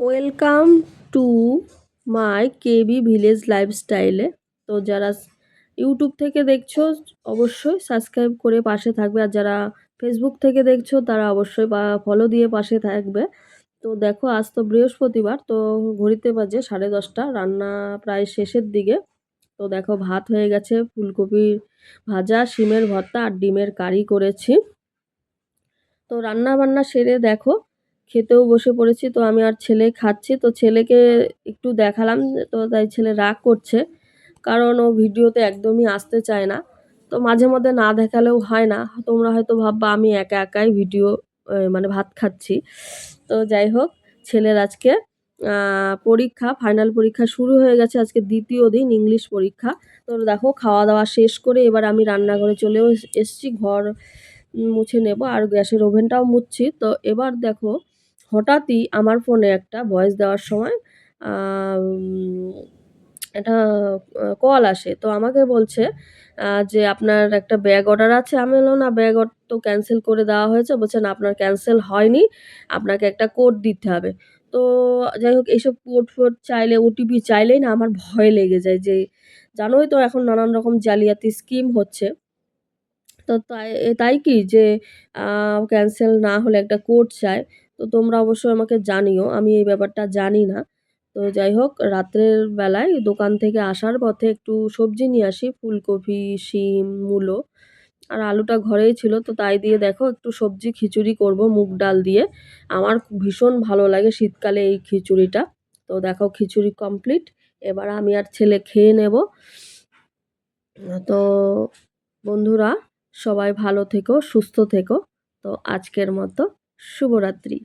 Welcome to my KB village লাইফস্টাইলে। তো যারা ইউটিউব থেকে দেখছো অবশ্যই সাবস্ক্রাইব করে পাশে থাকবে, আর যারা ফেসবুক থেকে দেখছো তারা অবশ্যই ফলো দিয়ে পাশে থাকবে। তো দেখো, আজ তো বৃহস্পতিবার, তো ঘড়িতে বাজে 10:30, রান্না প্রায় শেষের দিকে। তো দেখো, ভাত হয়ে গেছে, ফুলকপির ভাজা, শিমের ভর্তা আর ডিমের কারি করেছি। তো রান্না বান্না সেরে দেখো খেতেও বসে পড়েছি। তো আমি আর ছেলে খাচ্ছি, তো ছেলেকে একটু দেখালাম, তো তাই ছেলে রাগ করছে, কারণ ও ভিডিওতে একদমই আসতে চায় না। তো মাঝে মধ্যে না দেখালেও হয় না, তোমরা হয়তো ভাববা আমি একা একাই ভিডিও মানে ভাত খাচ্ছি। তো যাই হোক, ছেলের আজকে পরীক্ষা, ফাইনাল পরীক্ষা শুরু হয়ে গেছে, আজকে দ্বিতীয় দিন ইংলিশ পরীক্ষা। তো দেখো, খাওয়া দাওয়া শেষ করে এবার আমি রান্নাঘরে চলেও এসছি, ঘর মুছে নেব আর গ্যাসের ওভেনটাও মুছছি। তো এবার দেখো, হঠাৎই আমার ফোনে একটা ভয়েস দেওয়ার সময় একটা কল আসে। তো আমাকে বলছে যে আপনার একটা ব্যাগ অর্ডার আছে। আমি বললাম না, ব্যাগ তো ক্যান্সেল করে দেওয়া হয়েছে। বলছে না, আপনার ক্যান্সেল হয়নি, আপনাকে একটা কোড দিতে হবে। তো যাই হোক, এইসব কোড ফোড চাইলে, ওটিপি চাইলেই না আমার ভয় লেগে যায়, যে জানোই তো এখন নানান রকম জালিয়াতি স্কিম হচ্ছে। তো তাই কি যে ক্যান্সেল না হলে একটা কোড চায়। তো তোমরা অবশ্যই আমাকে জানিও, আমি এই ব্যাপারটা জানি না। তো যাই হোক, রাত্রের বেলায় দোকান থেকে আসার পথে একটু সবজি নিয়ে আসি, ফুলকপি, শিম, মূলো আর আলুটা ঘরেই ছিল। তো তাই দিয়ে দেখো একটু সবজি খিচুড়ি করব মুগ ডাল দিয়ে। আমার ভীষণ ভালো লাগে শীতকালে এই খিচুড়িটা। তো দেখো, খিচুড়ি কমপ্লিট, এবার আমি আর ছেলে খেয়ে নেব। তো বন্ধুরা, সবাই ভালো থেকো, সুস্থ থেকো। তো আজকের মতো শুভরাত্রি,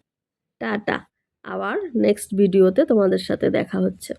টাটা। আবার নেক্সট ভিডিওতে তোমাদের সাথে দেখা হচ্ছে।